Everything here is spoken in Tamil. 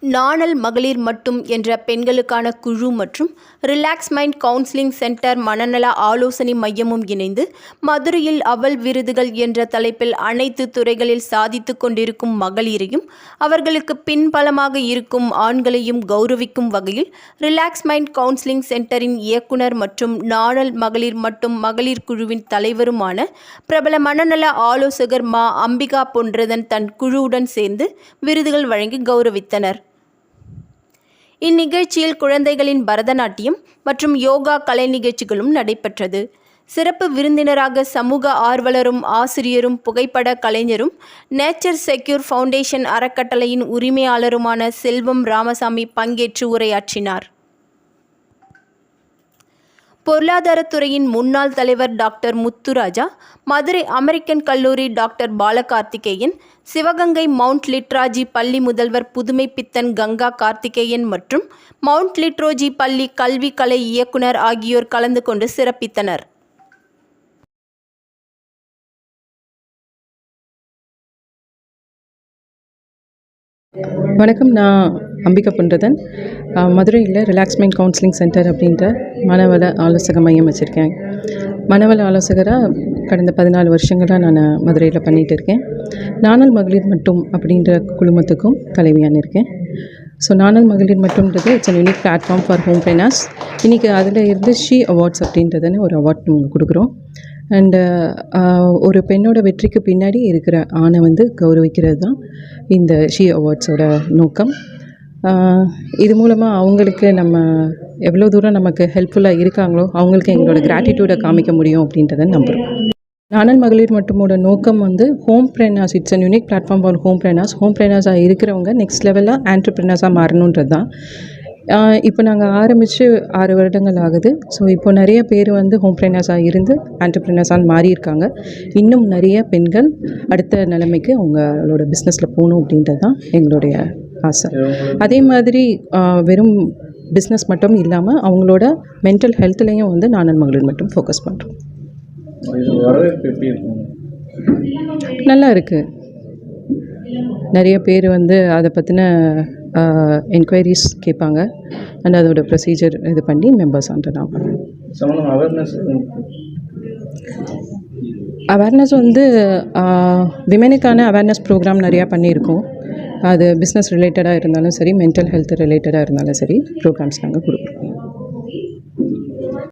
நாணல் மகளிர் மட்டும் என்ற பெண்களுக்கான குழு மற்றும் ரிலாக்ஸ் மைண்ட் கவுன்சிலிங் சென்டர் மனநல ஆலோசனை மையமும் இணைந்து மதுரையில் அவல் விருதுகள் என்ற தலைப்பில் அனைத்து துறைகளில் சாதித்து கொண்டிருக்கும் மகளிரையும் அவர்களுக்கு பின்பலமாக இருக்கும் ஆண்களையும் கௌரவிக்கும் வகையில் ரிலாக்ஸ் மைண்ட் கவுன்சிலிங் சென்டரின் இயக்குனர் மற்றும் நாணல் மகளிர் மட்டும் மகளிர் குழுவின் தலைவருமான பிரபல மனநல ஆலோசகர் மா அம்பிகா பொன்றதன் தன் குழுவுடன் சேர்ந்து விருதுகள் வழங்கி கௌரவித்தனர். இந்நிகழ்ச்சியில் குழந்தைகளின் பரதநாட்டியம் மற்றும் யோகா கலை நிகழ்ச்சிகளும் நடைபெற்றது. சிறப்பு விருந்தினராக சமூக ஆர்வலரும் ஆசிரியரும் புகைப்பட கலைஞரும் நேச்சர் செக்யூர் ஃபவுண்டேஷன் அறக்கட்டளையின் உரிமையாளருமான செல்வம் ராமசாமி பங்கேற்று உரையாற்றினார். பொருளாதாரத்துறையின் முன்னாள் தலைவர் டாக்டர் முத்துராஜா, மதுரை அமெரிக்கன் கல்லூரி டாக்டர் பாலகார்த்திகேயன், சிவகங்கை மவுண்ட் லிட்ராஜி பள்ளி முதல்வர் புதுமை பித்தன் கங்கா கார்த்திகேயன் மற்றும் மவுண்ட் லிட்ரோஜி பள்ளி கல்வி கலை இயக்குனர் ஆகியோர் கலந்து கொண்டு சிறப்பித்தனர். வணக்கம், நான் அம்பிகா பொன்றதன். மதுரையில் ரிலாக்ஸ் மைண்ட் கவுன்சிலிங் சென்டர் அப்படின்ற மனவள ஆலோசக மையம் வச்சுருக்கேன். மனவள ஆலோசகராக கடந்த 14 வருஷங்களாக நான் மதுரையில் பண்ணிகிட்டு இருக்கேன். நாணல் மகளிர் மட்டும் அப்படின்ற குழுமத்துக்கும் தலைவியான இருக்கேன். ஸோ நாணல் மகளிர் மட்டும்ன்றது it's an unique platform for home brainers. இன்றைக்கி அதில் இருந்து ஷீ அவார்ட்ஸ் அப்படின்றதுன்னு ஒரு அவார்ட் நாங்கள் கொடுக்குறோம். அண்டு ஒரு பெண்ணோட வெற்றிக்கு பின்னாடி இருக்கிற ஆணை கௌரவிக்கிறது தான் இந்த ஷீ அவார்ட்ஸோட நோக்கம். இது மூலமாக அவங்களுக்கு நம்ம எவ்வளோ தூரம் நமக்கு ஹெல்ப்ஃபுல்லாக இருக்காங்களோ அவங்களுக்கு எங்களோட கிராட்டிடியூடை காமிக்க முடியும் அப்படின்றத நம்புகிறோம். நாணல் மகளிர் மட்டுமோட நோக்கம் home brainers, it's an unique platform for home brainers. Home ப்ரைனர்ஸாக இருக்கிறவங்க நெக்ஸ்ட் லெவலில் ஆண்டர்ப்ரினர்ஸாக மாறணுன்றது தான். இப்போ நாங்கள் ஆரம்பித்து 6 வருடங்கள் ஆகுது. ஸோ இப்போ நிறைய பேர் ஹோம் ப்ரைனர்ஸாக இருந்து ஆண்டர்ப்ரினர்ஸாக மாறியிருக்காங்க. இன்னும் நிறைய பெண்கள் அடுத்த நிலைமைக்கு அவங்களோட பிஸ்னஸில் போகணும் அப்படின்றது தான் எங்களுடைய ஆசை. அதே மாதிரி வெறும் பிஸ்னஸ் மட்டும் இல்லாமல் அவங்களோட மென்டல் ஹெல்த்லேயும் நாணல் மகளிர் மட்டும் ஃபோக்கஸ் பண்ணுறோம். நல்லா இருக்குது. நிறைய பேர் அதை பற்றின என்கொயரிஸ் கேட்பாங்க. அண்ட் அதோட ப்ரொசீஜர் இது பண்ணி மெம்பர்ஸ் நாங்கள் அவேர்னஸ் விமெனுக்கான அவேர்னஸ் ப்ரோக்ராம் நிறையா பண்ணியிருக்கோம். அது பிஸ்னஸ் ரிலேட்டடாக இருந்தாலும் சரி, மென்டல் ஹெல்த் ரிலேட்டடாக இருந்தாலும் சரி, ப்ரோக்ராம்ஸ் நாங்கள் கொடுக்குறோம்.